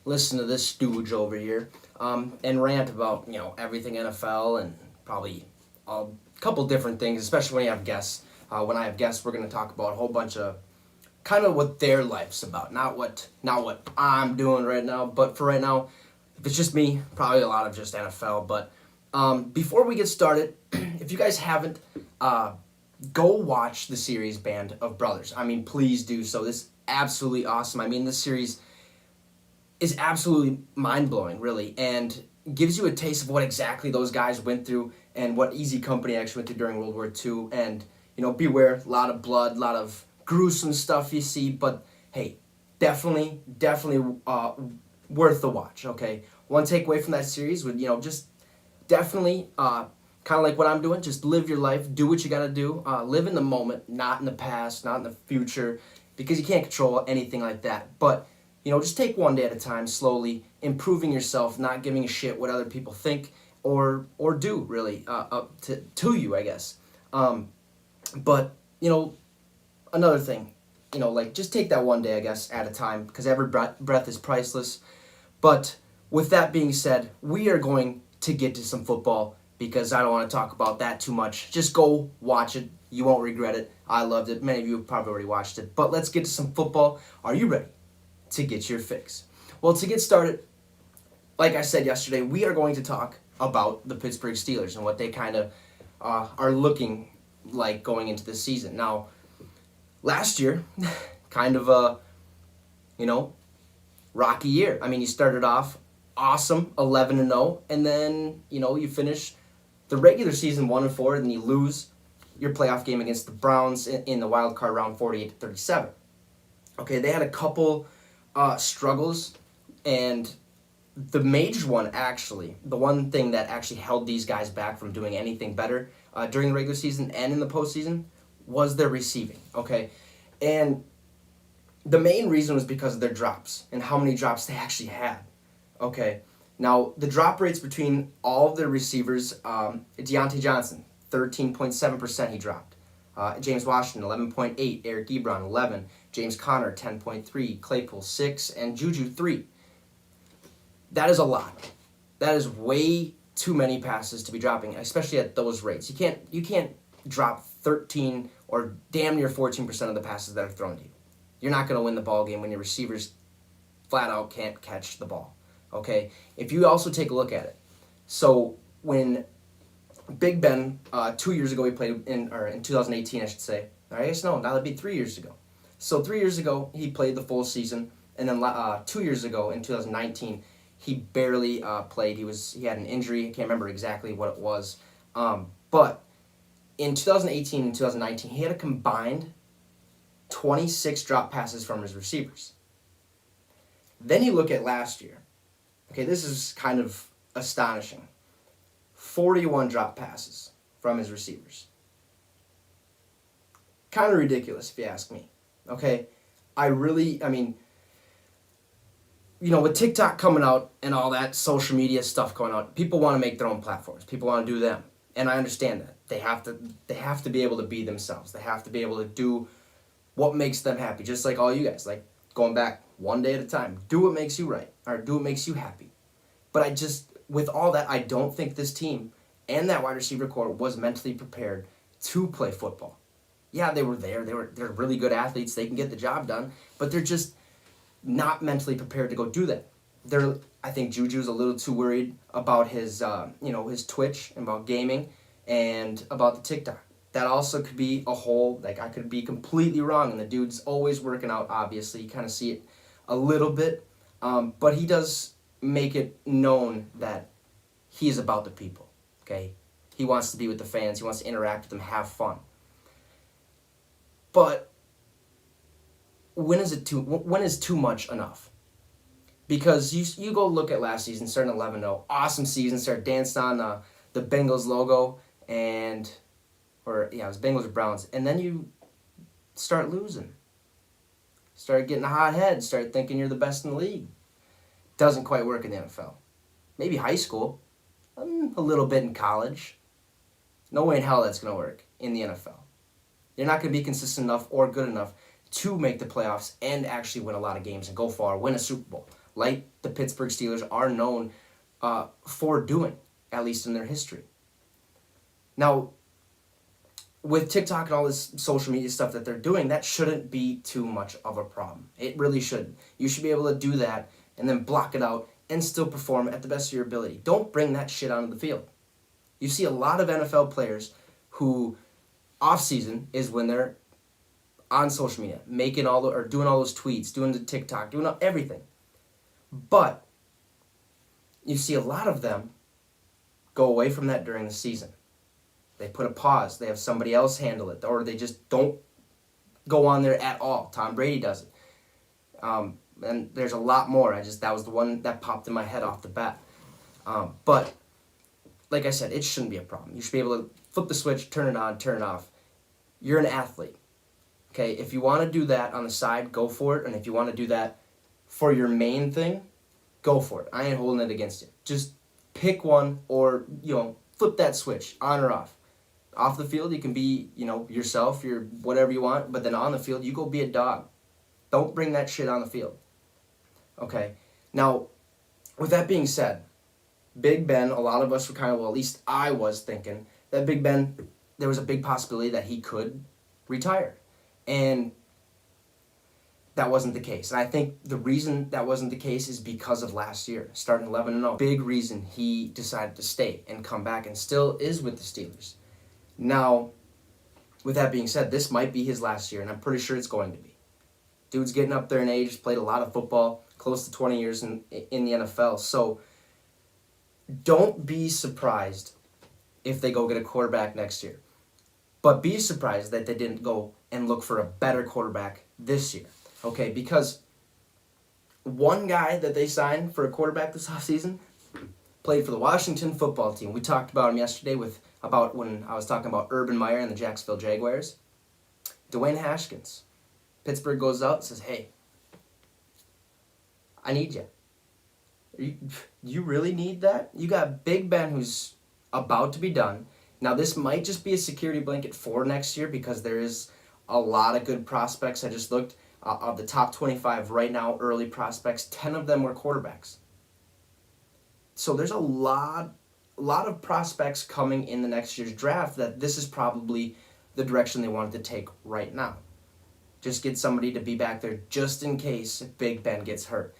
listen to this stooge over here and rant about everything NFL and probably a couple different things, especially when you have guests. When I have guests, we're going to talk about a whole bunch of kind of what their life's about, not what I'm doing right now. But for right now, if it's just me, probably a lot of just NFL. But before we get started, if you guys haven't, go watch the series Band of Brothers. I mean, please do so. This is absolutely awesome. I mean, this series is absolutely mind-blowing, really, and gives you a taste of what exactly those guys went through and what Easy Company actually went through during World War II. And, beware, a lot of blood, a lot of gruesome stuff you see, but hey, definitely worth the watch, okay? One takeaway from that series would, just definitely kind of like what I'm doing, just live your life, do what you got to do, live in the moment, not in the past, not in the future, because you can't control anything like that. But just take one day at a time, slowly improving yourself, not giving a shit what other people think or do, really, up to you, I guess. But another thing, like just take that one day, I guess, at a time, because every breath is priceless. But with that being said, we are going to get to some football because I don't want to talk about that too much. Just go watch it. You won't regret it. I loved it. Many of you have probably already watched it. But let's get to some football. Are you ready to get your fix? Well, to get started, like I said yesterday, we are going to talk about the Pittsburgh Steelers and what they kind of are looking like going into this season. Now, last year, kind of a, rocky year. I mean, you started off awesome, 11-0, and then, you finish the regular season 1-4, and then you lose your playoff game against the Browns in the wild card round 48-37. Okay, they had a couple struggles, and the major one, actually, the one thing that actually held these guys back from doing anything better during the regular season and in the postseason was their receiving, okay? And the main reason was because of their drops and how many drops they actually had, okay? Now, the drop rates between all of their receivers, Deontay Johnson, 13.7% he dropped. James Washington, 11.8. Eric Ebron, 11. James Conner, 10.3. Claypool, 6. And Juju, 3. That is a lot. That is way too many passes to be dropping, especially at those rates. You can't drop 13 or damn near 14% of the passes that are thrown to you. You're not going to win the ball game when your receivers flat out can't catch the ball. Okay? If you also take a look at it. So when Big Ben, 2 years ago he played in 2018, I should say. I guess no, now that'd be 3 years ago. So 3 years ago he played the full season, and then 2 years ago in 2019 he barely played. He had an injury. I can't remember exactly what it was. But in 2018 and 2019, he had a combined 26 drop passes from his receivers. Then you look at last year. Okay, this is kind of astonishing. 41 drop passes from his receivers. Kind of ridiculous, if you ask me. Okay, with TikTok coming out and all that social media stuff going on, people want to make their own platforms. People want to do them. And I understand that. They have to be able to be themselves. They have to be able to do what makes them happy, just like all you guys. Like, going back one day at a time. Do what makes you right, or do what makes you happy. But with all that, I don't think this team and that wide receiver core was mentally prepared to play football. Yeah, they were there. They're really good athletes. They can get the job done. But they're just not mentally prepared to go do that. I think Juju's a little too worried about his Twitch and about gaming and about the TikTok. That also could be a whole, I could be completely wrong, and the dude's always working out, obviously. You kind of see it a little bit, but he does make it known that he is about the people, okay? He wants to be with the fans. He wants to interact with them, have fun. But when is too much enough? Because you go look at last season, starting 11-0, awesome season, start dancing on the Bengals logo, it was Bengals or Browns, and then you start losing. Start getting a hot head, start thinking you're the best in the league. Doesn't quite work in the NFL. Maybe high school, a little bit in college. No way in hell that's going to work in the NFL. You're not going to be consistent enough or good enough to make the playoffs and actually win a lot of games and go far, win a Super Bowl. like the Pittsburgh Steelers are known for doing, at least in their history. Now, with TikTok and all this social media stuff that they're doing, that shouldn't be too much of a problem. It really shouldn't. You should be able to do that and then block it out and still perform at the best of your ability. Don't bring that shit onto the field. You see a lot of NFL players who off-season is when they're on social media, making or doing all those tweets, doing the TikTok, doing everything. But you see a lot of them go away from that during the season. They put a pause. They have somebody else handle it, or they just don't go on there at all. Tom Brady does it. And there's a lot more. That was the one that popped in my head off the bat. But like I said, it shouldn't be a problem. You should be able to flip the switch, turn it on, turn it off. You're an athlete. Okay, if you want to do that on the side, go for it. And if you want to do that for your main thing, go for it. I ain't holding it against you. Just pick one, or flip that switch on or off. Off the field, you can be, yourself, you're whatever you want, but then on the field, you go be a dog. Don't bring that shit on the field. Okay? Now, with that being said, Big Ben, a lot of us were kind of, at least I was thinking, that Big Ben, there was a big possibility that he could retire. And that wasn't the case. And I think the reason that wasn't the case is because of last year, starting 11-0. Big reason he decided to stay and come back and still is with the Steelers. Now, with that being said, this might be his last year, and I'm pretty sure it's going to be. Dude's getting up there in age, played a lot of football, close to 20 years in the NFL. So don't be surprised if they go get a quarterback next year. But be surprised that they didn't go and look for a better quarterback this year. Okay, because one guy that they signed for a quarterback this offseason played for the Washington football team. We talked about him yesterday about when I was talking about Urban Meyer and the Jacksonville Jaguars. Dwayne Haskins. Pittsburgh goes out and says, hey, I need you. You really need that? You got Big Ben, who's about to be done. Now, this might just be a security blanket for next year because there is a lot of good prospects. I just looked. Of the top 25 right now, early prospects, 10 of them were quarterbacks. So there's a lot of prospects coming in the next year's draft that this is probably the direction they wanted to take right now. Just get somebody to be back there just in case Big Ben gets hurt.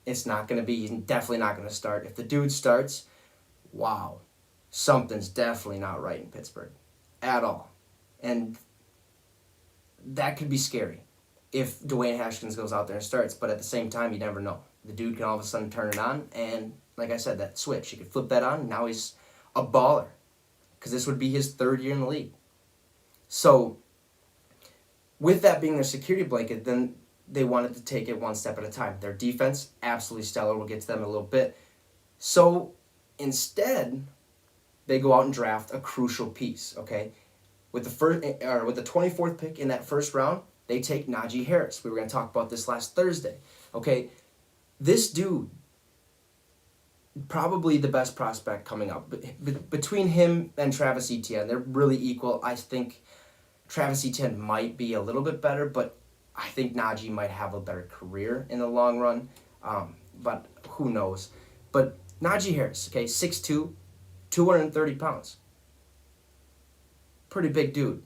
It's not going to be, he's definitely not going to start. If the dude starts, wow, something's definitely not right in Pittsburgh at all. And that could be scary if Dwayne Haskins goes out there and starts. But at the same time, you never know. The dude can all of a sudden turn it on, and like I said, that switch, he could flip that on, and now he's a baller. Because this would be his third year in the league. So, with that being their security blanket, then they wanted to take it one step at a time. Their defense, absolutely stellar. We'll get to them in a little bit. So, instead, they go out and draft a crucial piece, okay? With the 24th pick in that first round, they take Najee Harris. We were going to talk about this last Thursday. Okay, this dude, probably the best prospect coming up. Between him and Travis Etienne, they're really equal. I think Travis Etienne might be a little bit better, but I think Najee might have a better career in the long run. But who knows? But Najee Harris, okay, 6'2", 230 pounds. Pretty big dude,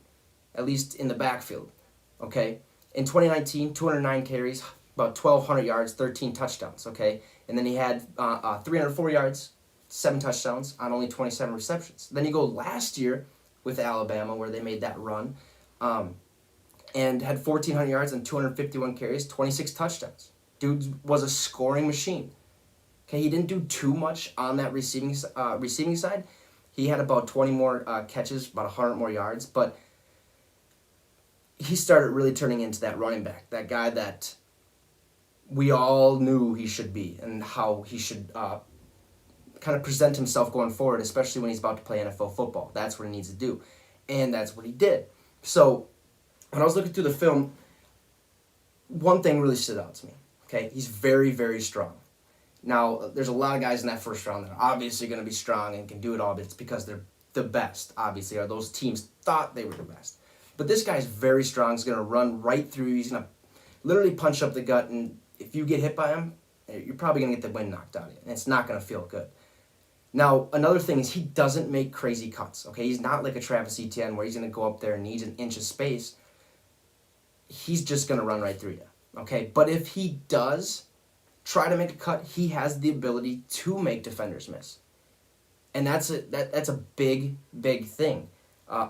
at least in the backfield. Okay, in 2019, 209 carries, about 1,200 yards, 13 touchdowns, okay? And then he had 304 yards, 7 touchdowns on only 27 receptions. Then you go last year with Alabama where they made that run and had 1,400 yards and 251 carries, 26 touchdowns. Dude was a scoring machine. Okay, he didn't do too much on that receiving side. He had about 20 more catches, about 100 more yards, but he started really turning into that running back, that guy that we all knew he should be and how he should kind of present himself going forward, especially when he's about to play NFL football. That's what he needs to do, and that's what he did. So when I was looking through the film, one thing really stood out to me. Okay, he's very, very strong. Now, there's a lot of guys in that first round that are obviously going to be strong and can do it all, but it's because they're the best, obviously, or those teams thought they were the best. But this guy's very strong. He's going to run right through you. He's going to literally punch up the gut, and if you get hit by him, you're probably going to get the wind knocked out of you, and it's not going to feel good. Now, another thing is he doesn't make crazy cuts, okay? He's not like a Travis Etienne where he's going to go up there and needs an inch of space. He's just going to run right through you, okay? But if he does try to make a cut, he has the ability to make defenders miss. And that's a big, big thing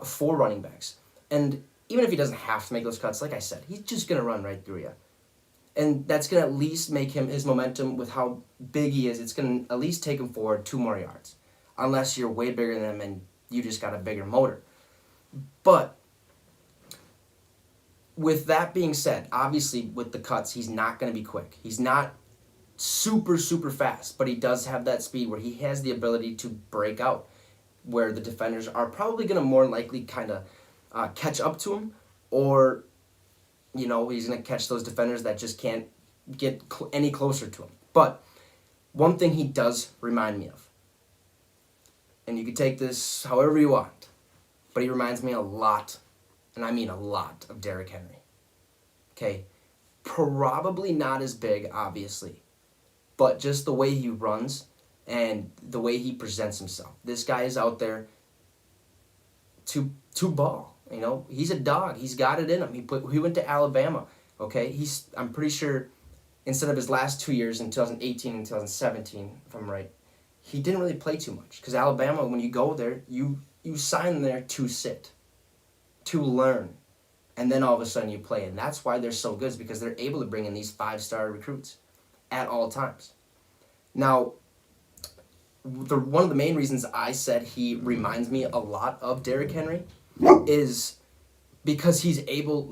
for running backs. And even if he doesn't have to make those cuts, like I said, he's just going to run right through you. And that's going to at least make his momentum with how big he is, it's going to at least take him forward 2 more yards. Unless you're way bigger than him and you just got a bigger motor. But with that being said, obviously with the cuts, he's not going to be quick. He's not super, super fast, but he does have that speed where he has the ability to break out, where the defenders are probably going to more likely kind of catch up to him, or he's going to catch those defenders that just can't get any closer to him. But one thing he does remind me of, and you can take this however you want, but he reminds me a lot, and I mean a lot, of Derrick Henry. Okay? Probably not as big, obviously, but just the way he runs and the way he presents himself. This guy is out there to ball. He's a dog. He's got it in him. He went to Alabama. Okay, I'm pretty sure instead of his last 2 years in 2018 and 2017, if I'm right, he didn't really play too much because Alabama, when you go there, you sign there to sit, to learn, and then all of a sudden you play. And that's why they're so good, is because they're able to bring in these 5-star recruits at all times. Now, one of the main reasons I said he reminds me a lot of Derrick Henry is because he's able,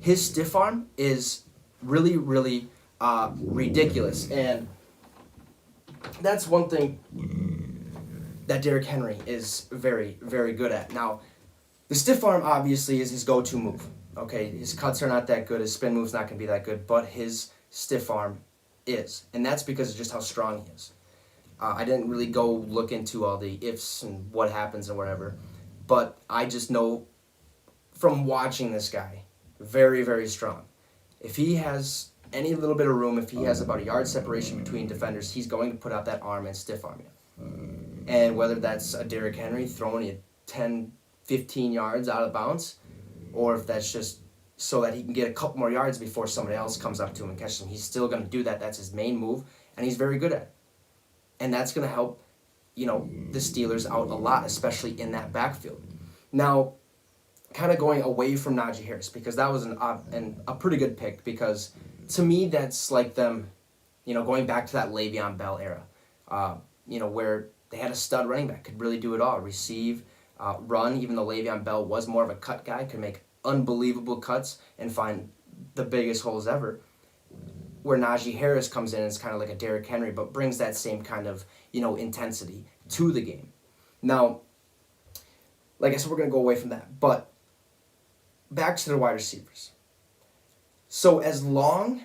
his stiff arm is really, really ridiculous. And that's one thing that Derrick Henry is very, very good at. Now, the stiff arm obviously is his go-to move. Okay, his cuts are not that good, his spin move's not going to be that good, but his stiff arm is. And that's because of just how strong he is. I didn't really go look into all the ifs and what happens and whatever, but I just know from watching this guy, very, very strong. If he has any little bit of room, if he has about a yard separation between defenders, he's going to put out that arm and stiff arm you. And whether that's a Derrick Henry throwing you 10, 15 yards out of bounds, or if that's just so that he can get a couple more yards before somebody else comes up to him and catches him, he's still going to do that. That's his main move, and he's very good at it. And that's going to help, the Steelers out a lot, especially in that backfield. Now, kind of going away from Najee Harris, because that was a pretty good pick, because to me that's like them, going back to that Le'Veon Bell era, where they had a stud running back, could really do it all, receive, run, even though Le'Veon Bell was more of a cut guy, could make unbelievable cuts and find the biggest holes ever. Where Najee Harris comes in, it's kind of like a Derrick Henry, but brings that same kind of, intensity to the game. Now, like I said, we're going to go away from that, but back to their wide receivers. So as long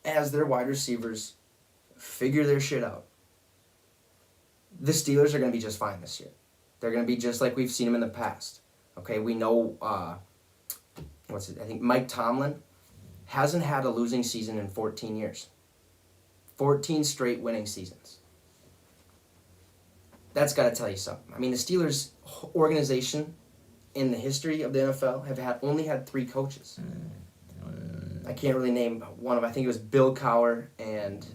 as their wide receivers figure their shit out, the Steelers are going to be just fine this year. They're going to be just like we've seen them in the past. Okay, we know, I think Mike Tomlin hasn't had a losing season in 14 years. 14 straight winning seasons. That's got to tell you something. I mean, the Steelers organization in the history of the NFL have only had 3 coaches. I can't really name one of them. I think it was Bill Cowher and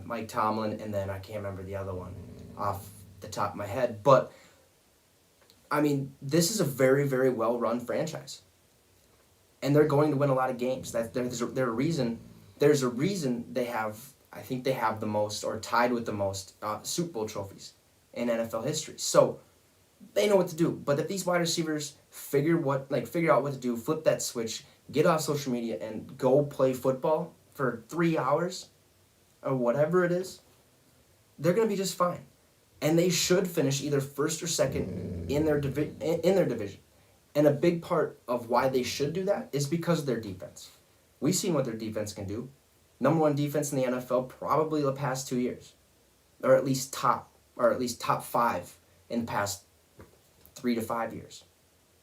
Mike Tomlin, and then I can't remember the other one off the top of my head. But, I mean, this is a very, very well-run franchise. And they're going to win a lot of games. There's a reason they have, I think they have the most, or tied with the most, Super Bowl trophies in NFL history. So they know what to do. But if these wide receivers figure out what to do, flip that switch, get off social media, and go play football for 3 hours, or whatever it is, they're going to be just fine. And they should finish either first or second in their division. And a big part of why they should do that is because of their defense. We've seen what their defense can do. Number 1 defense in the NFL probably the past 2 years. Or at least top 5 in the past 3 to 5 years.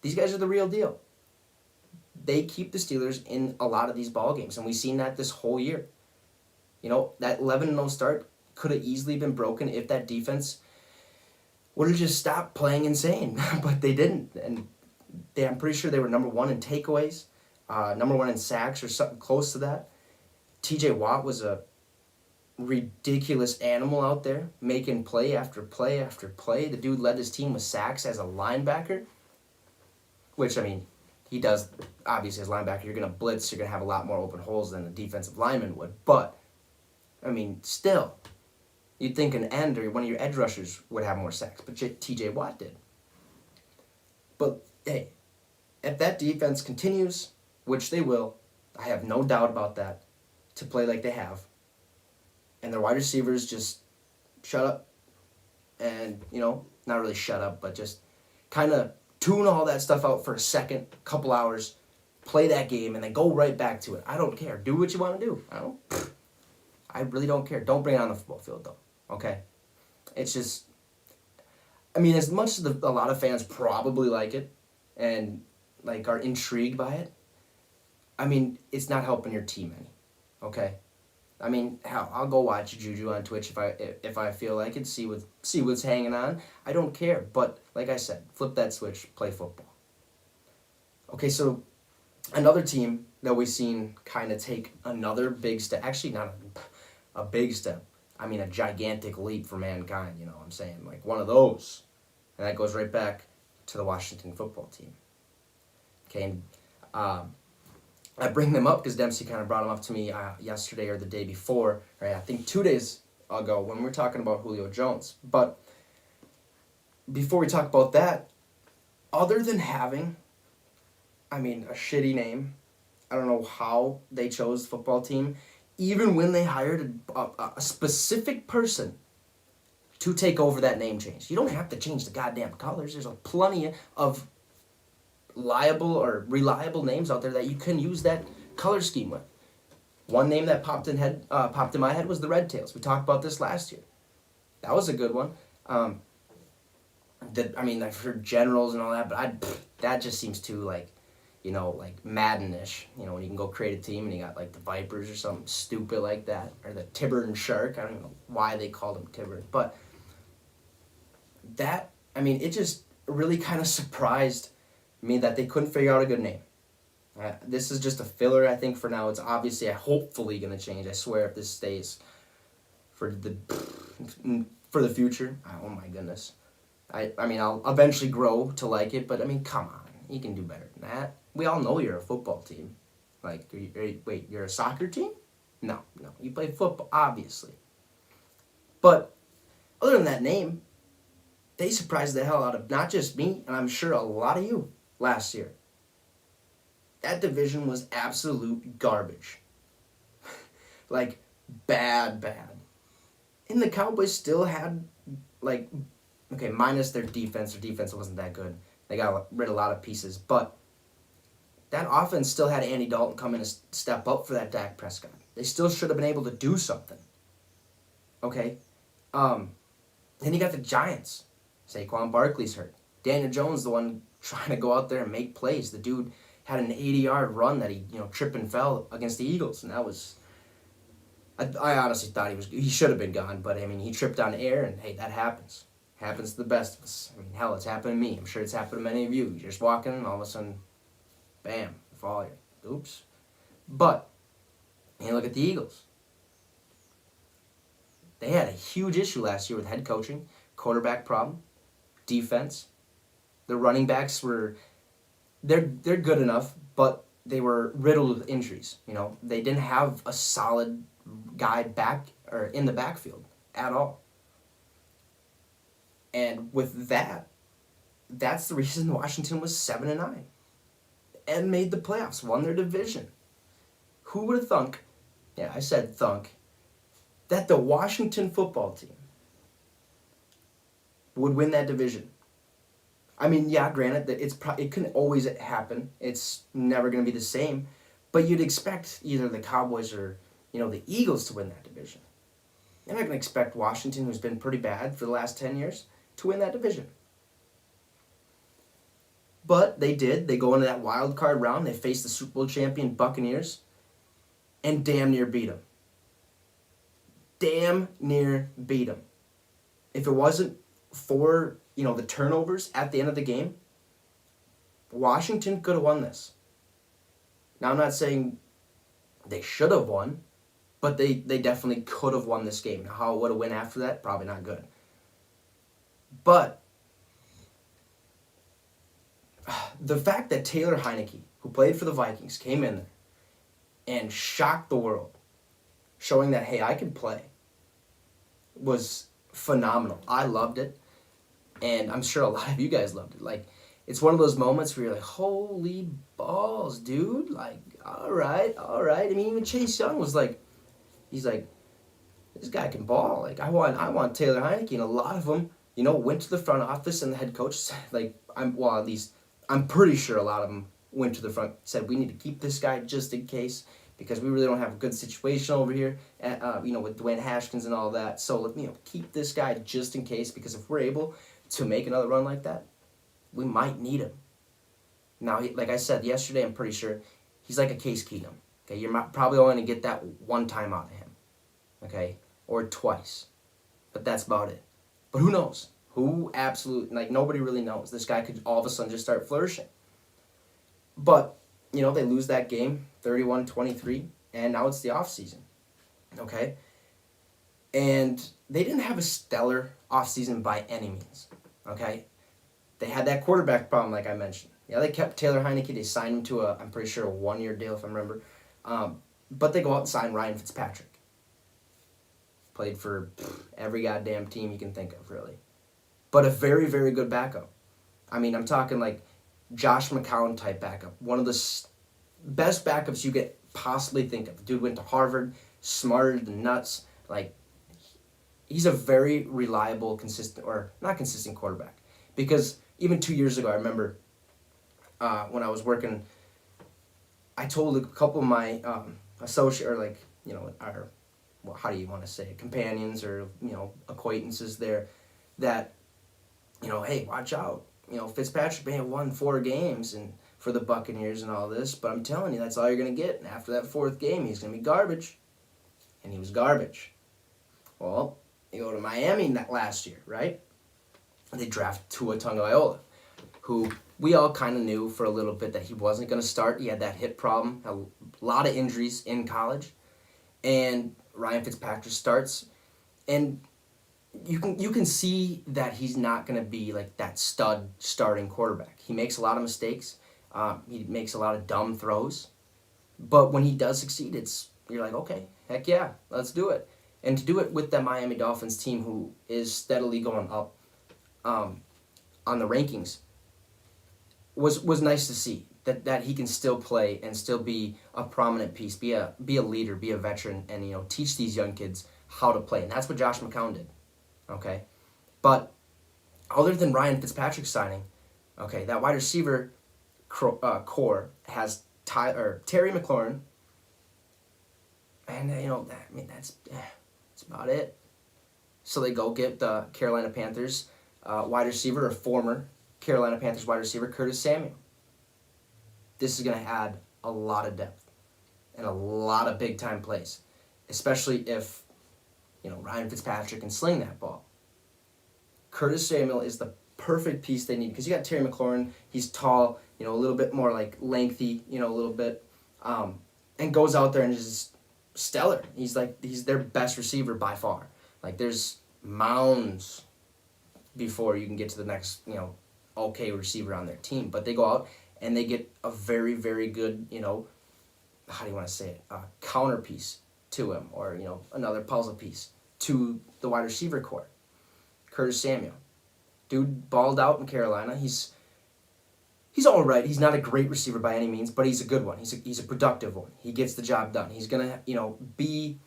These guys are the real deal. They keep the Steelers in a lot of these ball games, and we've seen that this whole year. That 11-0 start could have easily been broken if that defense would have just stopped playing insane, but they didn't. And I'm pretty sure they were number one in takeaways, number one in sacks or something close to that. T.J. Watt was a ridiculous animal out there, making play after play after play. The dude led his team with sacks as a linebacker, which, he does, obviously, as a linebacker, you're going to blitz, you're going to have a lot more open holes than a defensive lineman would. But, still, you'd think an end or one of your edge rushers would have more sacks, but T.J. Watt did. But, hey, if that defense continues, which they will, I have no doubt about that, to play like they have, and their wide receivers just shut up and, not really shut up, but just kind of tune all that stuff out for a second, couple hours, play that game, and then go right back to it. I don't care. Do what you want to do. I really don't care. Don't bring it on the football field, though. Okay? It's just, as much as a lot of fans probably like it and, are intrigued by it, it's not helping your team any. Okay? Hell, I'll go watch Juju on Twitch if I feel like it, see what's hanging on. I don't care. But, like I said, flip that switch, play football. Okay, so another team that we've seen kind of take another big step, actually not a big step, a gigantic leap for mankind, you know what I'm saying? Like one of those. And that goes right back to the Washington football team. Okay, and I bring them up because Dempsey kind of brought them up to me yesterday or the day before, right? I think 2 days ago when we were talking about Julio Jones. But before we talk about that, other than having, a shitty name, I don't know how they chose the football team, even when they hired a specific person to take over that name change. You don't have to change the goddamn colors. There's plenty of reliable names out there that you can use that color scheme with. One name that popped in my head was the Red Tails. We talked about this last year. That was a good one. I've heard Generals and all that, but that just seems too Madden-ish. When you can go create a team and you got the Vipers or something stupid like that, or the Tiburton Shark. I don't even know why they called them Tiburton, but that it just really kind of surprised me that they couldn't figure out a good name. This is just a filler, I think, for now. It's obviously, hopefully going to change. I swear, if this stays for the future. Oh my goodness. I'll eventually grow to like it, but come on, you can do better than that. We all know you're a football team. Wait, you're a soccer team? No, you play football, obviously. But other than that name, they surprised the hell out of not just me, and I'm sure a lot of you last year. That division was absolute garbage. Bad. And the Cowboys still had, minus their defense. Their defense wasn't that good. They got rid of a lot of pieces. But that offense still had Andy Dalton come in and step up for that Dak Prescott. They still should have been able to do something. Okay? Then you got the Giants. Saquon Barkley's hurt. Daniel Jones, the one trying to go out there and make plays. The dude had an 80-yard run that he, tripped and fell against the Eagles, and that was. I honestly thought he should have been gone, but he tripped on air, and hey, that happens. Happens to the best of us. Hell, it's happened to me. I'm sure it's happened to many of you. You're just walking, and all of a sudden, bam, you fall. Oops. But you look at the Eagles. They had a huge issue last year with head coaching, quarterback problem, defense. The running backs they're good enough, but they were riddled with injuries. They didn't have a solid guy back or in the backfield at all. And with that, that's the reason Washington was 7-9 and made the playoffs, won their division. Who would have thunk? Yeah, I said thunk. That the Washington football team would win that division. Yeah, granted, that it couldn't always happen. It's never going to be the same. But you'd expect either the Cowboys or, the Eagles to win that division. You're not going to expect Washington, who's been pretty bad for the last 10 years, to win that division. But they did. They go into that wild card round. They face the Super Bowl champion Buccaneers and damn near beat them. damn near beat them. If it wasn't for, the turnovers at the end of the game, Washington could have won this. Now, I'm not saying they should have won, but they definitely could have won this game. Now, how it would have went after that, probably not good. But the fact that Taylor Heineke, who played for the Vikings, came in there and shocked the world, showing that, hey, I can play, was phenomenal. I loved it, and I'm sure a lot of you guys loved it. Like, it's one of those moments where you're like, holy balls, dude. Like, all right. I mean, even Chase Young was like, he's like, this guy can ball. Like, I want Taylor Heineke, and a lot of them, went to the front office, and the head coach said, like, I'm pretty sure a lot of them went to the front, said, we need to keep this guy just in case, because we really don't have a good situation over here, with Dwayne Haskins and all that. So, keep this guy just in case, because if we're able to make another run like that, we might need him. Now, like I said yesterday, I'm pretty sure he's like a Case Keenum. Okay, you're probably only going to get that one time out of him. Okay, or twice. But that's about it. But who knows? Nobody really knows. This guy could all of a sudden just start flourishing. But, they lose that game, 31-23, and now it's the offseason. Okay? And they didn't have a stellar offseason by any means. Okay? They had that quarterback problem, like I mentioned. Yeah, they kept Taylor Heineke. They signed him to I'm pretty sure, a one-year deal, if I remember. But they go out and sign Ryan Fitzpatrick. Played for every goddamn team you can think of, really. But a very, very good backup. I mean, I'm talking like Josh McCown type backup. One of the best backups you could possibly think of. The dude went to Harvard, smarter than nuts. Like, he's a very reliable, not consistent quarterback. Because even 2 years ago, I remember when I was working, I told a couple of my associate, or our, how do you want to say it, companions or, acquaintances there, that, hey, watch out. Fitzpatrick may have won 4 games and for the Buccaneers and all this, but I'm telling you, that's all you're going to get. And after that 4th game, he's going to be garbage. And he was garbage. Well, you go to Miami last year, right? They draft Tua Tagovailoa, who we all kind of knew for a little bit that he wasn't going to start. He had that hip problem, a lot of injuries in college. And Ryan Fitzpatrick starts, and you can see that he's not going to be like that stud starting quarterback. He makes a lot of mistakes. He makes a lot of dumb throws. But when he does succeed, you're like, okay, heck yeah, let's do it. And to do it with the Miami Dolphins team, who is steadily going up on the rankings, was nice to see. That he can still play and still be a prominent piece, be a leader, be a veteran, and teach these young kids how to play. And that's what Josh McCown did. Okay, but other than Ryan Fitzpatrick signing, okay, that wide receiver core has Terry McLaurin, and that's about it. So they go get the Carolina Panthers wide receiver, or former Carolina Panthers wide receiver, Curtis Samuel. This is going to add a lot of depth and a lot of big-time plays, especially if, Ryan Fitzpatrick can sling that ball. Curtis Samuel is the perfect piece they need, because you got Terry McLaurin. He's tall, a little bit more like lengthy, a little bit, and goes out there and is stellar. He's their best receiver by far. Like, there's mounds before you can get to the next, okay receiver on their team. But they go out and they get a very, very good, how do you want to say it, counter piece to him, or, another puzzle piece to the wide receiver core. Curtis Samuel. Dude balled out in Carolina. He's all right. He's not a great receiver by any means, but he's a good one. He's a productive one. He gets the job done. He's going to, be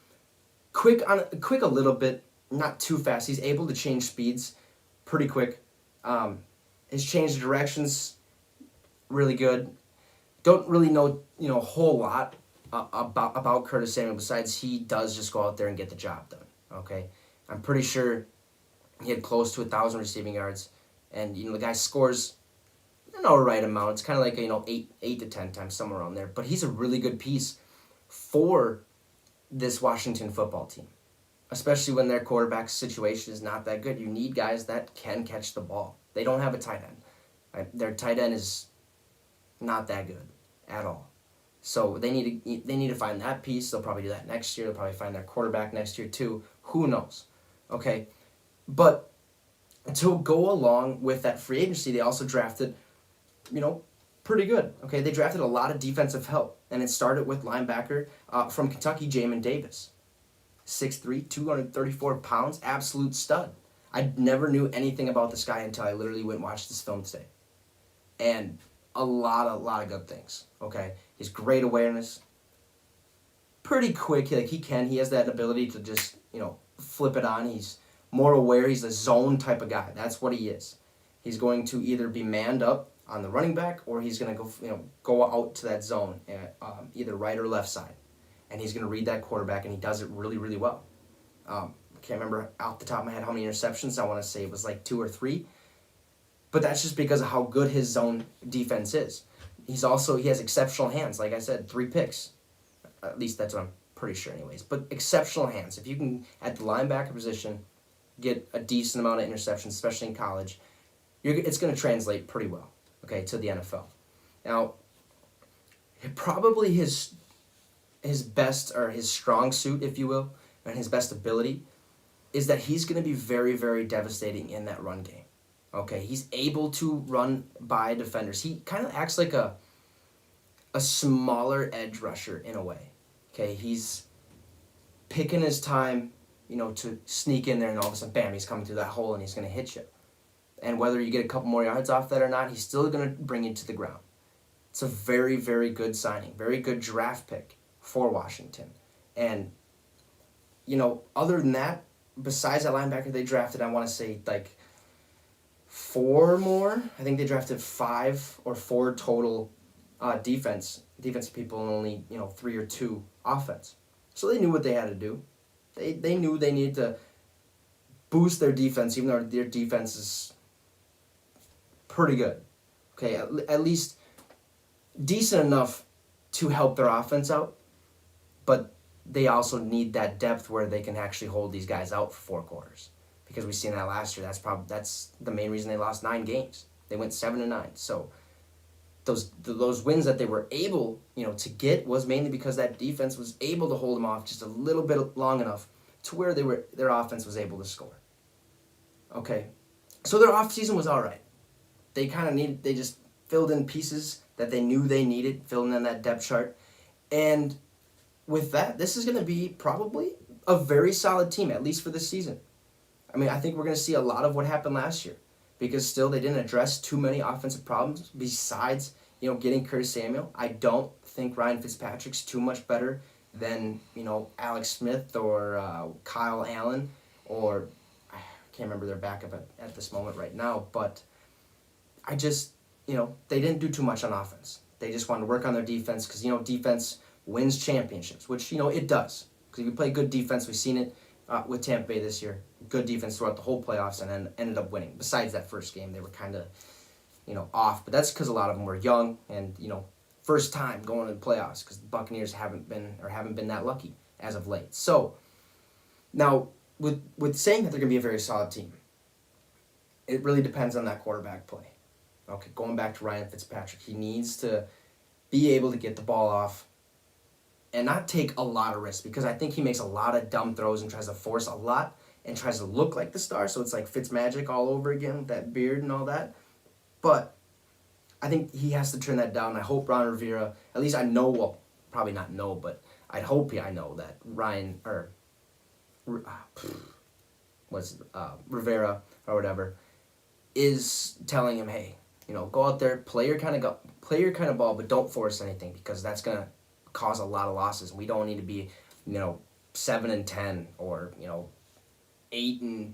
quick a little bit, not too fast. He's able to change speeds pretty quick. His change of directions, really good. Don't really know, a whole lot about Curtis Samuel, besides he does just go out there and get the job done. Okay, I'm pretty sure he had close to 1,000 receiving yards, and the guy scores an alright amount. It's kind of like 8 to 10 times, somewhere around there. But he's a really good piece for this Washington football team. especially when their quarterback situation is not that good. You need guys that can catch the ball. They don't have a tight end. Right? Their tight end is not that good at all. So they need to find that piece. They'll probably do that next year. They'll probably find their quarterback next year too. Who knows? Okay, but to go along with that free agency, they also drafted, pretty good. Okay, they drafted a lot of defensive help, and it started with linebacker from Kentucky, Jamin Davis, 6'3", 234 pounds, absolute stud. I never knew anything about this guy until I literally went and watched this film today, and a lot of good things. Okay, he's great awareness, pretty quick. He has that ability to just flip it on. He's more aware. He's a zone type of guy. That's what he is. He's going to either be manned up on the running back, or he's going to go out to that zone, either right or left side, and he's going to read that quarterback, and he does it really, really well. I can't remember off the top of my head how many interceptions. I want to say it was like 2 or 3, but that's just because of how good his zone defense is. He has exceptional hands. Like I said, 3 picks. At least that's what I'm pretty sure anyways. But exceptional hands. If you can, at the linebacker position, get a decent amount of interceptions, especially in college, it's going to translate pretty well, okay, to the NFL. Now, probably his best, or his strong suit, if you will, and his best ability is that he's going to be very, very devastating in that run game. Okay, he's able to run by defenders. He kind of acts like a smaller edge rusher in a way. Okay, he's picking his time, to sneak in there, and all of a sudden, bam, he's coming through that hole, and he's going to hit you. And whether you get a couple more yards off that or not, he's still going to bring you to the ground. It's a very, very good signing, very good draft pick for Washington. And, other than that, besides that linebacker they drafted, I want to say, 4 more. I think they drafted 5 or 4 total defensive people, and only 3 or 2 offense. So they knew what they had to do. They knew they needed to boost their defense, even though their defense is pretty good. Okay, at least decent enough to help their offense out, but they also need that depth where they can actually hold these guys out for 4 quarters. Because we've seen that last year. That's the main reason they lost 9 games. They went 7-9. So those wins that they were able, to get was mainly because that defense was able to hold them off just a little bit long enough to where their offense was able to score. Okay, so their offseason was all right. They just filled in pieces that they knew they needed, filling in that depth chart, and with that, this is going to be probably a very solid team, at least for this season. I mean, I think we're going to see a lot of what happened last year, because still they didn't address too many offensive problems besides, getting Curtis Samuel. I don't think Ryan Fitzpatrick's too much better than, Alex Smith or Kyle Allen, or I can't remember their backup at this moment right now, but I just, they didn't do too much on offense. They just wanted to work on their defense because, defense wins championships, which, it does. Because if you play good defense, we've seen it with Tampa Bay this year. Good defense throughout the whole playoffs, and then ended up winning. Besides that first game, they were kind of, off. But that's because a lot of them were young and, first time going to the playoffs, because the Buccaneers haven't been that lucky as of late. So, now, with saying that they're going to be a very solid team, it really depends on that quarterback play. Okay, going back to Ryan Fitzpatrick, he needs to be able to get the ball off and not take a lot of risks, because I think he makes a lot of dumb throws and tries to force a lot and tries to look like the star, so it's like Fitzmagic all over again with that beard and all that. But I think he has to turn that down. I hope Ron Rivera, at least I know, well, probably not know, but I hope I know that Rivera or whatever is telling him, hey, go out there, play your kind of ball, but don't force anything, because that's gonna cause a lot of losses. We don't need to be, 7-10 or 8-9.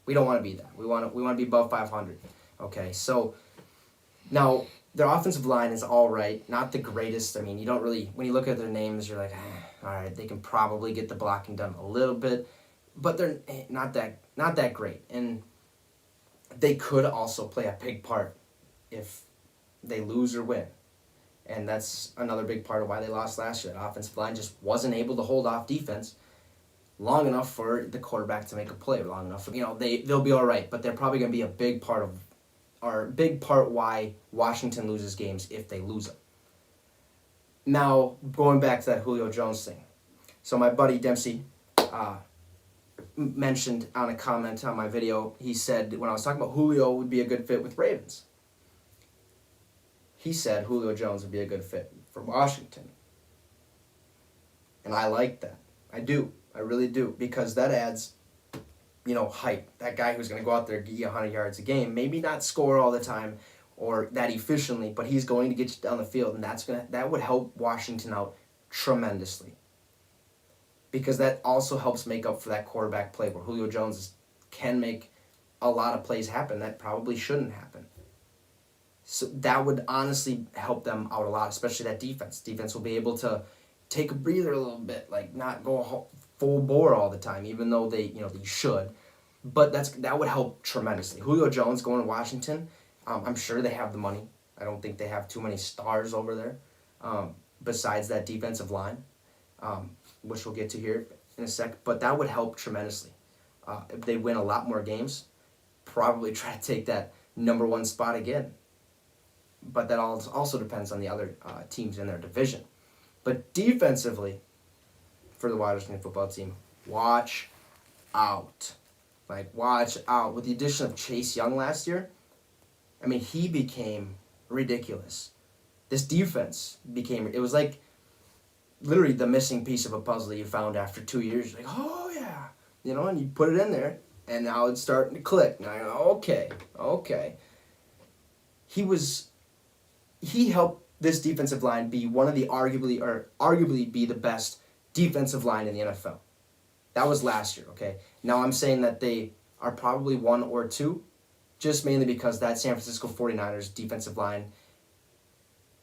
We don't want to be that. We want to be above 500. Okay, so now their offensive line is all right, not the greatest. I mean, you don't really, when you look at their names, you're like, all right, they can probably get the blocking done a little bit, but they're not that great, and they could also play a big part if they lose or win. And that's another big part of why they lost last year. That offensive line just wasn't able to hold off defense long enough for the quarterback to make a play, long enough for, they'll be all right, but they're probably going to be a big part of, or a big part why Washington loses games if they lose them. Now, going back to that Julio Jones thing. So my buddy Dempsey mentioned on a comment on my video, he said when I was talking about Julio would be a good fit with Ravens, he said Julio Jones would be a good fit for Washington. And I like that. I do. I really do. Because that adds, hype. That guy who's going to go out there and get you 100 yards a game, maybe not score all the time or that efficiently, but he's going to get you down the field, and that would help Washington out tremendously. Because that also helps make up for that quarterback play where Julio Jones can make a lot of plays happen that probably shouldn't happen. So that would honestly help them out a lot, especially that defense. Defense will be able to take a breather a little bit, like not go full bore all the time, even though they should. But that would help tremendously. Julio Jones going to Washington, I'm sure they have the money. I don't think they have too many stars over there besides that defensive line, which we'll get to here in a sec. But that would help tremendously. If they win a lot more games, probably try to take that number one spot again. But that also depends on the other teams in their division. But defensively, for the Washington football team, watch out. Watch out. With the addition of Chase Young last year, he became ridiculous. This defense it was like literally the missing piece of a puzzle that you found after 2 years. You're like, oh yeah. And you put it in there, and now it's starting to click. Now you're like, okay. He helped this defensive line be one of the arguably be the best defensive line in the NFL. That was last year, okay? Now I'm saying that they are probably 1 or 2, just mainly because that San Francisco 49ers defensive line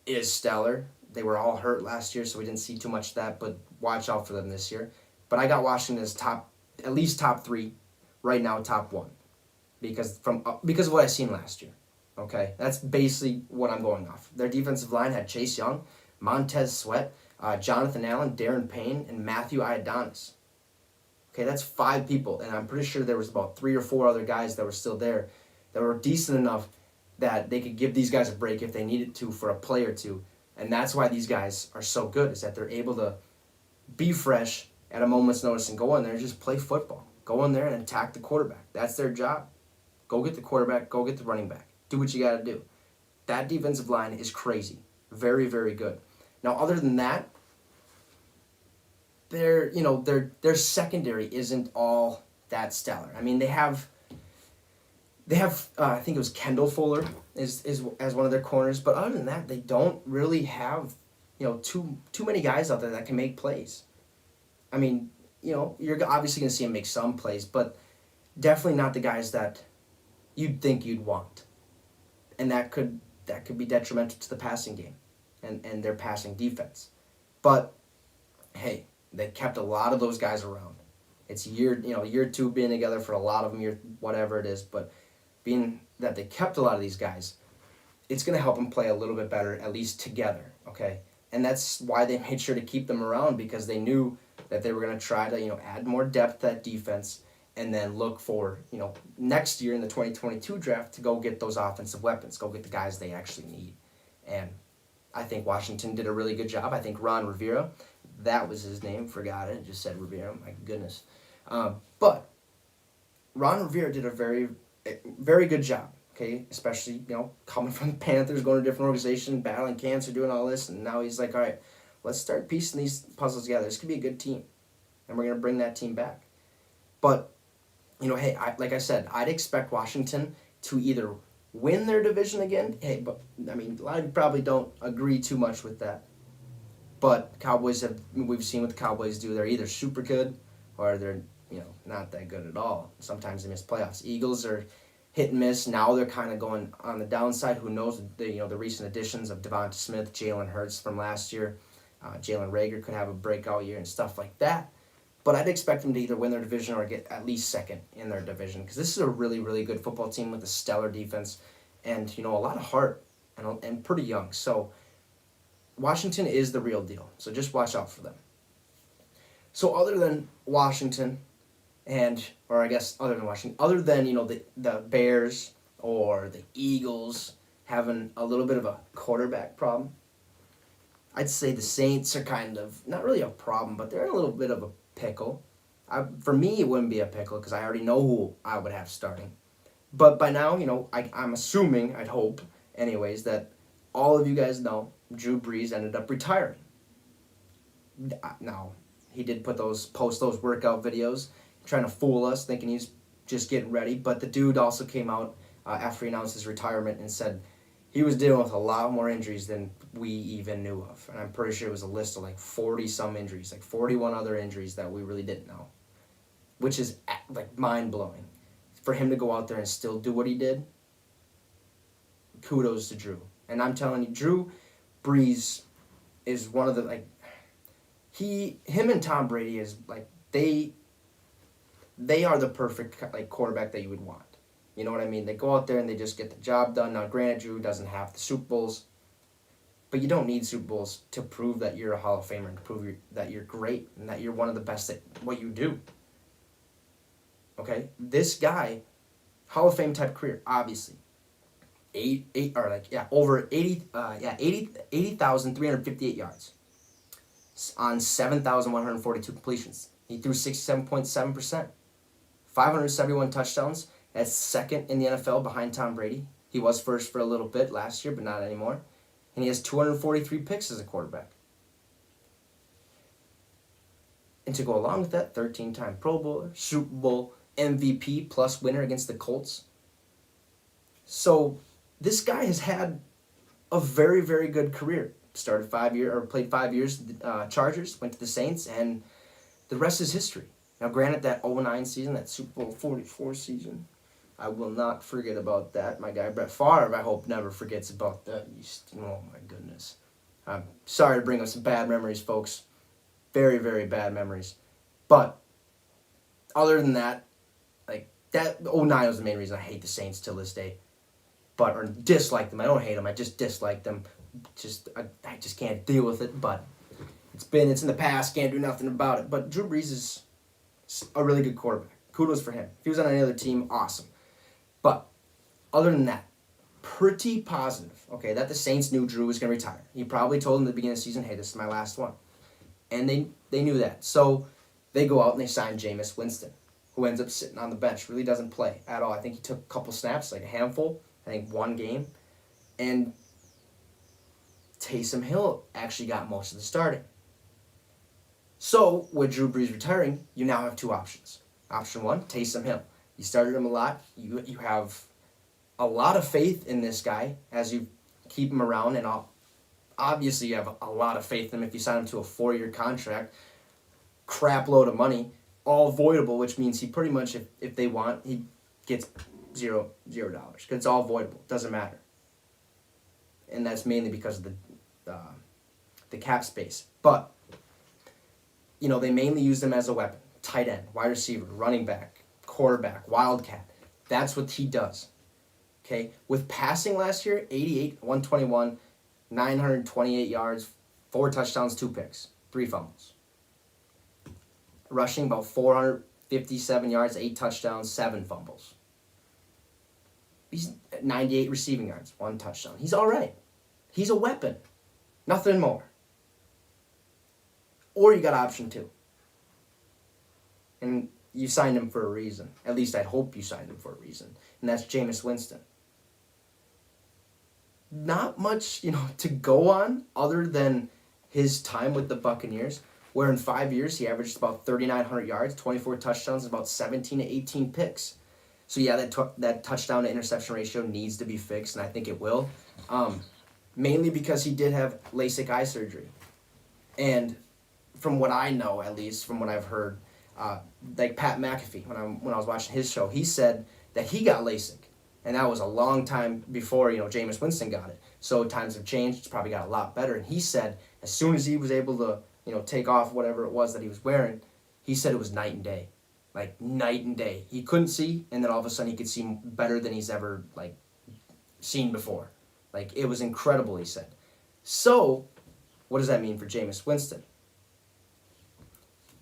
is stellar. They were all hurt last year, so we didn't see too much of that, but watch out for them this year. But I got Washington as at least top 3, right now top 1, because of what I seen last year. Okay, that's basically what I'm going off. Their defensive line had Chase Young, Montez Sweat, Jonathan Allen, Darren Payne, and Matthew Ioannidis. Okay, that's 5 people, and I'm pretty sure there was about 3 or 4 other guys that were still there that were decent enough that they could give these guys a break if they needed to for a play or two. And that's why these guys are so good, is that they're able to be fresh at a moment's notice and go in there and just play football. Go in there and attack the quarterback. That's their job. Go get the quarterback, go get the running back. Do what you got to do. That defensive line is crazy. Very, very good. Now, other than that, their secondary isn't all that stellar. They have I think it was Kendall Fuller is as one of their corners, but other than that, they don't really have too many guys out there that can make plays. You're obviously going to see them make some plays, but definitely not the guys that you'd think you'd want. And that could be detrimental to the passing game and their passing defense. But hey, they kept a lot of those guys around. It's year 2 being together for a lot of them, whatever it is, but being that they kept a lot of these guys, it's going to help them play a little bit better, at least together, okay? And that's why they made sure to keep them around, because they knew that they were going to try to, add more depth to that defense, and then look for, next year in the 2022 draft to go get those offensive weapons, go get the guys they actually need. And I think Washington did a really good job. I think Ron Rivera, that was his name, forgot it, just said Rivera, my goodness. But Ron Rivera did a very, very good job, okay? Especially, coming from the Panthers, going to a different organization, battling cancer, doing all this, and now he's like, all right, let's start piecing these puzzles together. This could be a good team, and we're going to bring that team back. But hey, like I said, I'd expect Washington to either win their division again. Hey, but a lot of you probably don't agree too much with that. But we've seen what the Cowboys do. They're either super good or they're not that good at all. Sometimes they miss playoffs. Eagles are hit and miss. Now they're kind of going on the downside. Who knows? The recent additions of Devonta Smith, Jalen Hurts from last year, Jalen Reagor could have a breakout year and stuff like that. But I'd expect them to either win their division or get at least second in their division, because this is a really, really good football team with a stellar defense and a lot of heart and pretty young. So Washington is the real deal, so just watch out for them. So other than Washington, other than the Bears or the Eagles having a little bit of a quarterback problem, I'd say the Saints are kind of not really a problem, but they're in a little bit of a pickle. For me, it wouldn't be a pickle because I already know who I would have starting. But by now, I'm assuming, I'd hope, anyways, that all of you guys know Drew Brees ended up retiring. Now, he did post those workout videos, trying to fool us, thinking he's just getting ready. But the dude also came out after he announced his retirement and said he was dealing with a lot more injuries than we even knew of. And I'm pretty sure it was a list of like 40-some injuries, like 41 other injuries that we really didn't know, which is like mind-blowing. For him to go out there and still do what he did, kudos to Drew. And I'm telling you, Drew Brees is one of the, him and Tom Brady is, they are the perfect, quarterback that you would want. You know what I mean? They go out there and they just get the job done. Now, granted, Drew doesn't have the Super Bowls, but you don't need Super Bowls to prove that you're a Hall of Famer and to prove that you're great and that you're one of the best at what you do. Okay? This guy, Hall of Fame type career, obviously. Over 80,358 yards on 7,142 completions. He threw 67.7%. 571 touchdowns. That's second in the NFL behind Tom Brady. He was first for a little bit last year, but not anymore. And he has 243 picks as a quarterback. And to go along with that, 13-time Pro Bowler, Super Bowl MVP plus winner against the Colts. So this guy has had a very, very good career. Played 5 years Chargers, went to the Saints, and the rest is history. Now, granted, that 2009 season, that Super Bowl 44 season, I will not forget about that. My guy Brett Favre, I hope, never forgets about that. Oh, my goodness. I'm sorry to bring up some bad memories, folks. Very, very bad memories. But other than that, that 2009 was the main reason I hate the Saints till this day. Or dislike them. I don't hate them. I just dislike them. I just can't deal with it. But it's in the past. Can't do nothing about it. But Drew Brees is a really good quarterback. Kudos for him. If he was on any other team, awesome. But other than that, pretty positive, okay, that the Saints knew Drew was going to retire. He probably told them at the beginning of the season, hey, this is my last one. And they knew that. So they go out and they sign Jameis Winston, who ends up sitting on the bench, really doesn't play at all. I think he took a couple snaps, like a handful, I think one game. And Taysom Hill actually got most of the starting. So with Drew Brees retiring, you now have two options. Option one, Taysom Hill. You started him a lot. You have a lot of faith in this guy as you keep him around, and obviously you have a lot of faith in him if you sign him to a 4-year contract, crap load of money, all voidable, which means he pretty much, if they want, he gets $0. It's all voidable. Doesn't matter. And that's mainly because of the cap space. But, they mainly use him as a weapon. Tight end, wide receiver, running back, quarterback, wildcat. That's what he does. Okay? With passing last year, 88, 121, 928 yards, 4 touchdowns, 2 picks, 3 fumbles. Rushing about 457 yards, 8 touchdowns, 7 fumbles. He's 98 receiving yards, 1 touchdown. He's all right. He's a weapon. Nothing more. Or you got option 2. And you signed him for a reason. At least I hope you signed him for a reason. And that's Jameis Winston. Not much, to go on other than his time with the Buccaneers, where in 5 years he averaged about 3,900 yards, 24 touchdowns, and about 17 to 18 picks. So yeah, that touchdown to interception ratio needs to be fixed, and I think it will. Mainly because he did have LASIK eye surgery. And from what I know, at least, from what I've heard, like Pat McAfee, when I was watching his show, he said that he got LASIK. And that was a long time before, Jameis Winston got it. So times have changed. It's probably got a lot better. And he said as soon as he was able to, take off whatever it was that he was wearing, he said it was night and day. Like, night and day. He couldn't see, and then all of a sudden he could see better than he's ever, seen before. It was incredible, he said. So, What does that mean for Jameis Winston?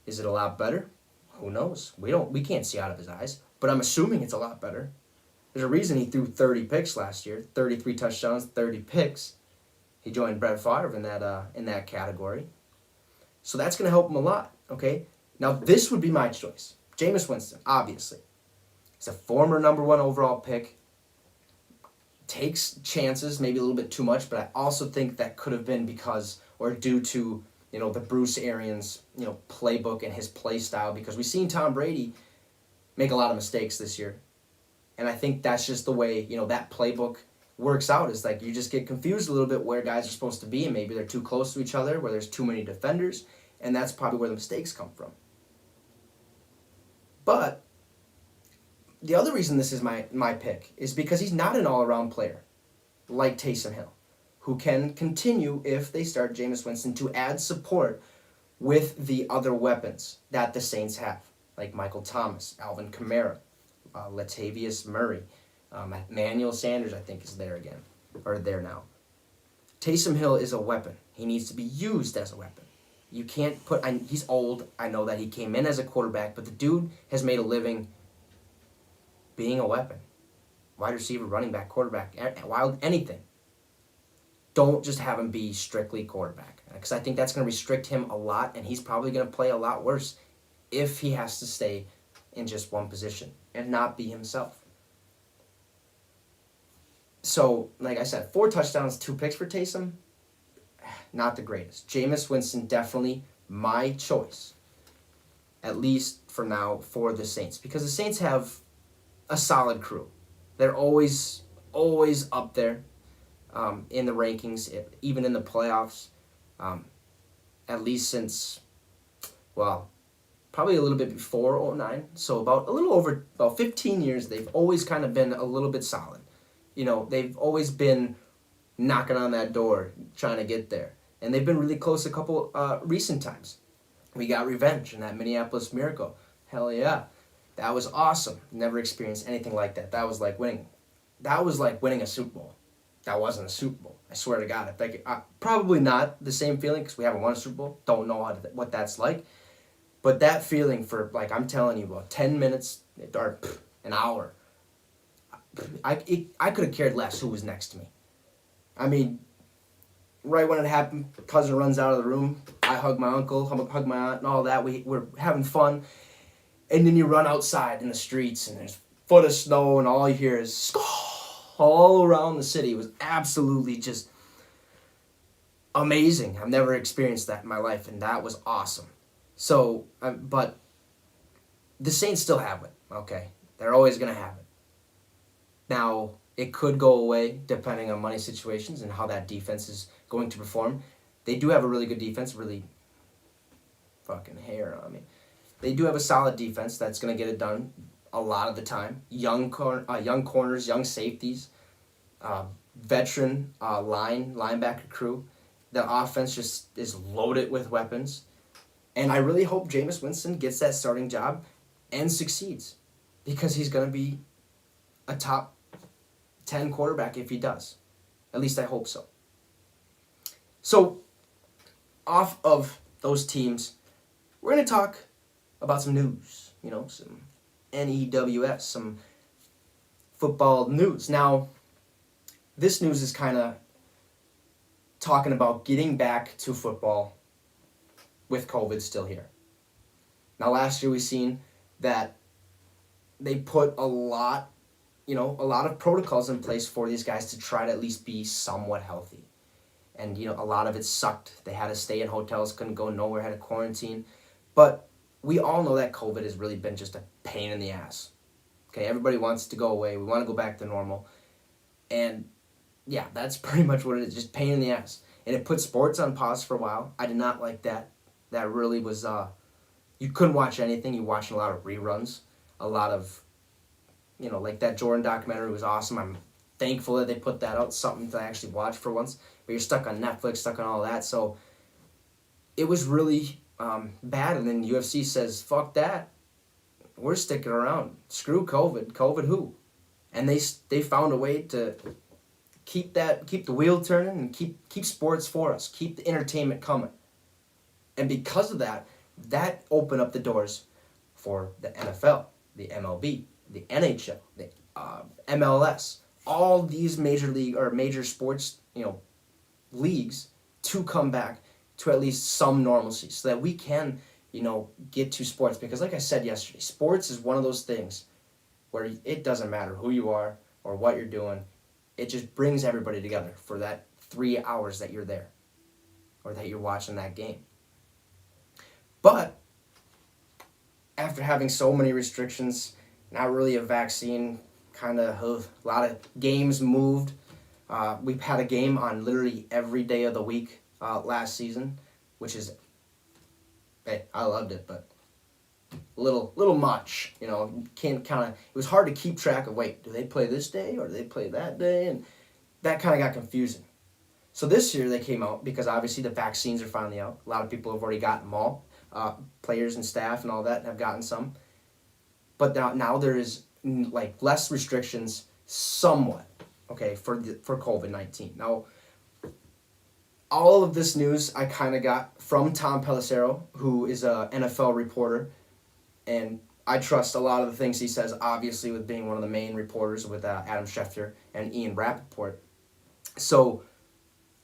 Is it a lot better? Who knows? We can't see out of his eyes, but I'm assuming it's a lot better. There's a reason he threw 30 picks last year, 33 touchdowns, 30 picks. He joined Brett Favre in that category. So that's going to help him a lot, okay? Now, this would be my choice. Jameis Winston, obviously. He's a former number 1 overall pick. Takes chances, maybe a little bit too much, but I also think that could have been because or due to, the Bruce Arians, playbook and his play style, because we've seen Tom Brady make a lot of mistakes this year. And I think that's just the way, that playbook works out, is like you just get confused a little bit where guys are supposed to be, and maybe they're too close to each other, where there's too many defenders, and that's probably where the mistakes come from. But the other reason this is my pick is because he's not an all-around player like Taysom Hill, who can continue, if they start Jameis Winston, to add support with the other weapons that the Saints have, like Michael Thomas, Alvin Kamara, Latavius Murray, Emmanuel Sanders, I think, is there again, or there now. Taysom Hill is a weapon. He needs to be used as a weapon. You can't he's old. I know that he came in as a quarterback, but the dude has made a living being a weapon. Wide receiver, running back, quarterback, anything. Don't just have him be strictly quarterback, because I think that's going to restrict him a lot, and he's probably going to play a lot worse if he has to stay in just one position and not be himself. So, like I said, 4 touchdowns, 2 picks for Taysom, not the greatest. Jameis Winston, definitely my choice, at least for now, for the Saints, because the Saints have a solid crew. They're always up there in the rankings, even in the playoffs, at least since, probably a little bit before 2009. So about 15 years, they've always kind of been a little bit solid. They've always been knocking on that door, trying to get there. And they've been really close a couple recent times. We got revenge in that Minneapolis Miracle. Hell yeah. That was awesome. Never experienced anything like that. That was like winning a Super Bowl. That wasn't a Super Bowl. I swear to God. Probably not the same feeling, because we haven't won a Super Bowl. Don't know what that's like. But that feeling for, I'm telling you, about 10 minutes or an hour, I could have cared less who was next to me. I mean, right when it happened, cousin runs out of the room. I hug my uncle, hug my aunt, and all that. We're having fun. And then you run outside in the streets, and there's a foot of snow, and all you hear is skull all around the city. It was absolutely just amazing. I've never experienced that in my life, and that was awesome. So, but the Saints still have it, okay? They're always going to have it. Now, it could go away depending on money situations and how that defense is going to perform. They do have a really good defense, really fucking hair on me. They do have a solid defense that's going to get it done a lot of the time. Young corners, young safeties, veteran linebacker crew. The offense just is loaded with weapons. And I really hope Jameis Winston gets that starting job and succeeds, because he's going to be a top 10 quarterback if he does. At least I hope so. So, off of those teams, we're going to talk about some news, some NEWS, some football news. Now, this news is kind of talking about getting back to football with COVID still here. Now, last year we seen that they put a lot of protocols in place for these guys to try to at least be somewhat healthy. And, a lot of it sucked. They had to stay in hotels, couldn't go nowhere, had to quarantine. But we all know that COVID has really been just a pain in the ass. Okay, everybody wants to go away. We want to go back to normal. And, yeah, that's pretty much what it is, just pain in the ass. And it put sports on pause for a while. I did not like that. That really was, you couldn't watch anything. You watched a lot of reruns, a lot of, like that Jordan documentary was awesome. I'm thankful that they put that out, something to actually watch for once. But you're stuck on Netflix, stuck on all that. So it was really bad. And then UFC says, fuck that. We're sticking around. Screw COVID. COVID who? And they found a way to keep the wheel turning and keep sports for us. Keep the entertainment coming. And because of that, that opened up the doors for the NFL, the MLB, the NHL, the MLS, all these major league or major sports, leagues to come back to at least some normalcy so that we can, get to sports. Because like I said yesterday, sports is one of those things where it doesn't matter who you are or what you're doing. It just brings everybody together for that 3 hours that you're there or that you're watching that game. But after having so many restrictions, not really a vaccine, kind of a lot of games moved. We've had a game on literally every day of the week last season, which is, hey, I loved it, but a little much. Can't kind of. It was hard to keep track of. Wait, do they play this day or do they play that day? And that kind of got confusing. So this year they came out because obviously the vaccines are finally out. A lot of people have already gotten them all. Players and staff and all that have gotten some. But now there is like less restrictions somewhat, okay, for COVID-19. Now, all of this news I kind of got from Tom Pelissero, who is a NFL reporter, and I trust a lot of the things he says, obviously with being one of the main reporters with Adam Schefter and Ian Rappaport. So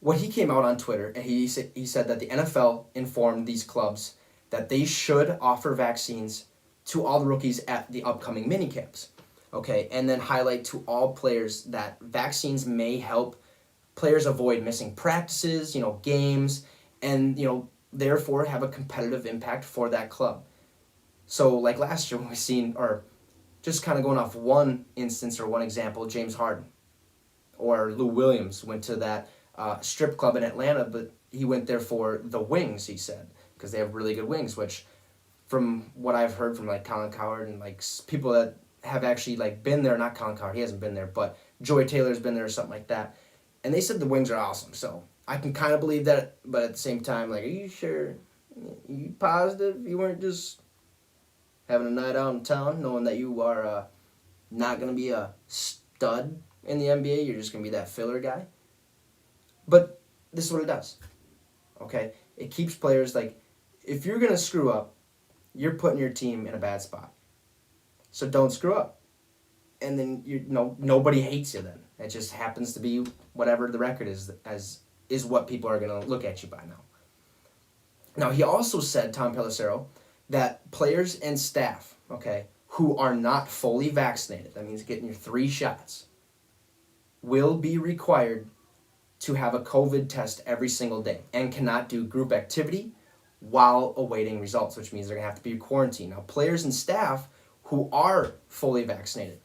what he came out on Twitter, and he said that the NFL informed these clubs that they should offer vaccines to all the rookies at the upcoming minicamps, okay? And then highlight to all players that vaccines may help players avoid missing practices, games, and, therefore have a competitive impact for that club. So like last year when we seen, or just kind of going off one instance or one example, James Harden or Lou Williams went to that strip club in Atlanta, but he went there for the wings, he said, because they have really good wings, which from what I've heard from like Colin Cowherd and like people that have actually like been there, not Colin Cowherd, he hasn't been there, but Joy Taylor's been there or something like that, and they said the wings are awesome. So I can kind of believe that, but at the same time, like, are you sure? You positive you weren't just having a night out in town, knowing that you are not going to be a stud in the NBA? You're just going to be that filler guy. But this is what it does, okay? It keeps players, like, if you're going to screw up, you're putting your team in a bad spot. So don't screw up. And then, nobody hates you then. It just happens to be whatever the record is what people are going to look at you by now. Now, he also said, Tom Pelissero, that players and staff, okay, who are not fully vaccinated, that means getting your 3 shots, will be required to have a COVID test every single day and cannot do group activity while awaiting results, which means they're going to have to be quarantined. Now, players and staff who are fully vaccinated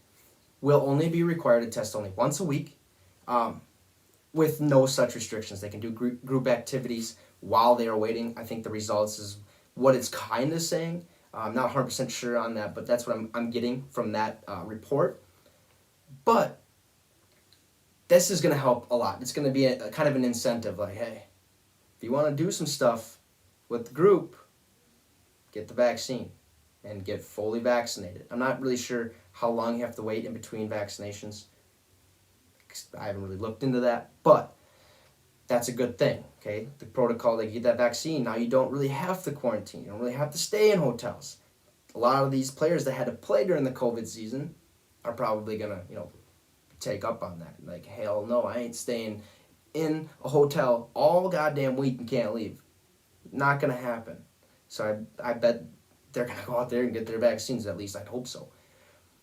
will only be required to test only once a week with no such restrictions. They can do group activities while they are waiting. I think the results is what it's kind of saying. I'm not 100% sure on that, but that's what I'm getting from that report. But this is going to help a lot. It's going to be a kind of an incentive, like, hey, if you want to do some stuff with the group, get the vaccine and get fully vaccinated. I'm not really sure how long you have to wait in between vaccinations. I haven't really looked into that, but that's a good thing, okay? The protocol, they get that vaccine, now you don't really have to quarantine. You don't really have to stay in hotels. A lot of these players that had to play during the COVID season are probably going to, take up on that. Like, hell no, I ain't staying in a hotel all goddamn week and can't leave. Not going to happen. So I bet they're going to go out there and get their vaccines, at least I'd hope so.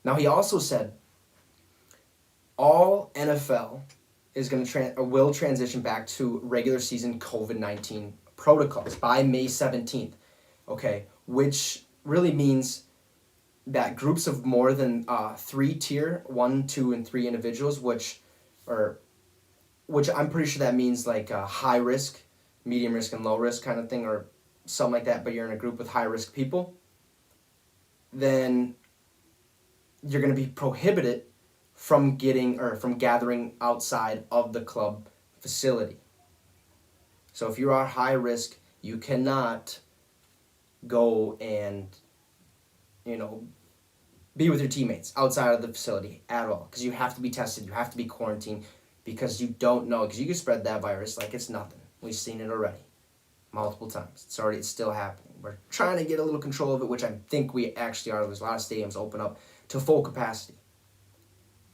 Now, he also said all NFL is going to will transition back to regular season COVID-19 protocols by May 17th, okay, which really means that groups of more than 3 tier, 1, 2, and 3 individuals, which I'm pretty sure that means like high risk, medium risk, and low risk kind of thing, or something like that, but you're in a group with high risk people, then you're going to be prohibited from gathering outside of the club facility. So if you are high risk, you cannot go and, be with your teammates outside of the facility at all, because you have to be tested, you have to be quarantined, because you don't know, because you can spread that virus like it's nothing. We've seen it already multiple times. It's still happening. We're trying to get a little control of it, which I think we actually are. There's a lot of stadiums open up to full capacity.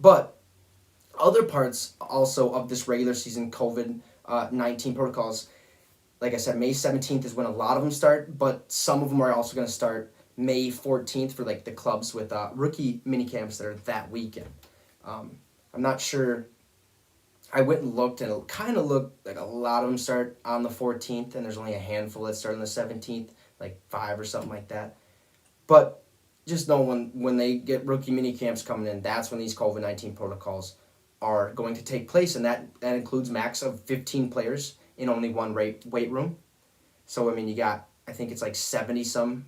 But other parts also of this regular season COVID-19 protocols, like I said, May 17th is when a lot of them start, but some of them are also going to start May 14th for like the clubs with rookie mini camps that are that weekend. I'm not sure. I went and looked, and it kind of looked like a lot of them start on the 14th, and there's only a handful that start on the 17th, like 5 or something like that. But just know when they get rookie mini camps coming in, that's when these COVID-19 protocols are going to take place, and that includes max of 15 players in only one weight room. So, I mean, you got, I think it's like 70-some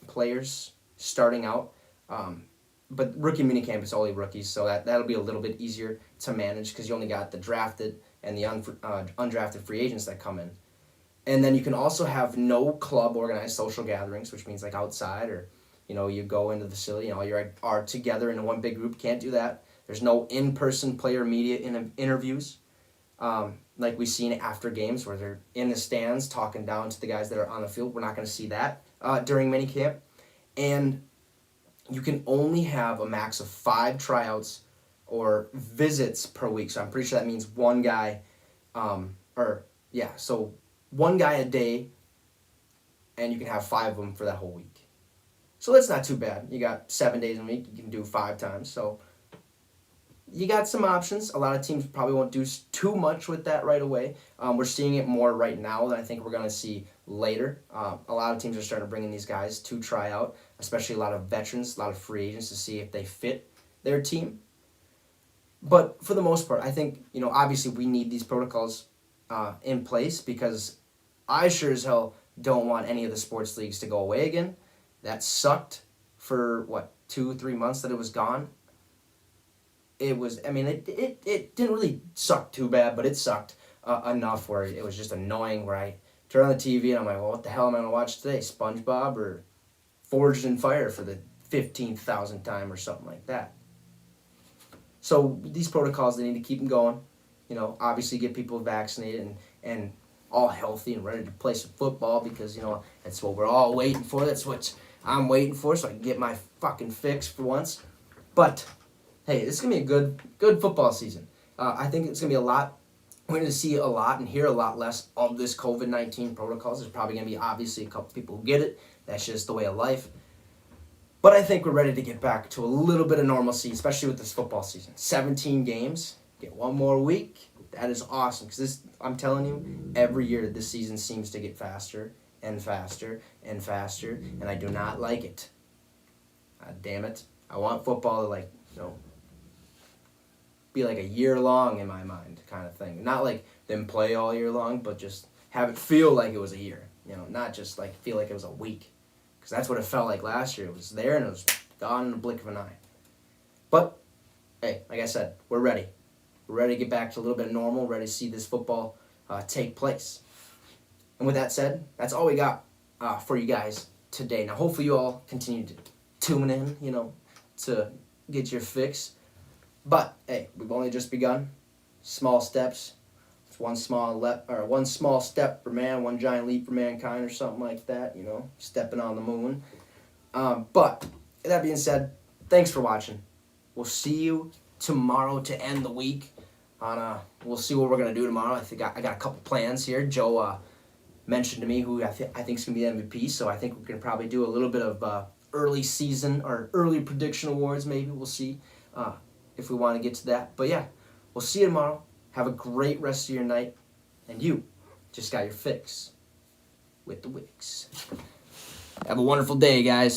players starting out. But rookie minicamp is only rookies, so that'll be a little bit easier to manage because you only got the drafted and the undrafted free agents that come in. And then you can also have no club organized social gatherings, which means like outside or, you go into the facility and all you are together in one big group. Can't do that. There's no in-person player media interviews like we've seen after games where they're in the stands talking down to the guys that are on the field. We're not going to see that during minicamp. And you can only have a max of 5 tryouts or visits per week. So I'm pretty sure that means one guy, so one guy a day, and you can have 5 of them for that whole week. So that's not too bad. You got 7 days a week. You can do 5 times. So you got some options. A lot of teams probably won't do too much with that right away. We're seeing it more right now than I think we're going to see later. A lot of teams are starting to bring in these guys to try out, especially a lot of veterans, a lot of free agents to see if they fit their team. But for the most part, I think, obviously we need these protocols in place because I sure as hell don't want any of the sports leagues to go away again. That sucked for, 2-3 months that it was gone. It was, it didn't really suck too bad, but it sucked enough where it was just annoying where I turn on the TV and I'm like, well, what the hell am I going to watch today? SpongeBob or Forged in Fire for the 15,000th time or something like that. So these protocols, they need to keep them going. Obviously get people vaccinated and all healthy and ready to play some football because, that's what we're all waiting for. That's what I'm waiting for so I can get my fucking fix for once. But hey, this is going to be a good football season. I think it's going to be a lot. We're going to see a lot and hear a lot less of this COVID-19 protocols. There's probably going to be obviously a couple people who get it. That's just the way of life. But I think we're ready to get back to a little bit of normalcy, especially with this football season. 17 games, get one more week. That is awesome because I'm telling you, every year this season seems to get faster and faster and faster, and I do not like it. God damn it. I want football to be like a year long in my mind kind of thing. Not like them play all year long, but just have it feel like it was a year. Not just like feel like it was a week. Because that's what it felt like last year. It was there and it was gone in a blink of an eye. But, hey, like I said, we're ready. We're ready to get back to a little bit of normal, ready to see this football take place. And with that said, that's all we got for you guys today. Now, hopefully you all continue to tune in, to get your fix. But, hey, we've only just begun. Small steps. It's one small step for man, one giant leap for mankind or something like that, stepping on the moon. But, that being said, thanks for watching. We'll see you tomorrow to end the week. We'll see what we're going to do tomorrow. I think I got a couple plans here. Joe mentioned to me who I think is going to be the MVP, so I think we're going to probably do a little bit of early season or early prediction awards maybe. We'll see if we want to get to that. But yeah, we'll see you tomorrow. Have a great rest of your night. And you just got your fix with the Wicks. Have a wonderful day, guys.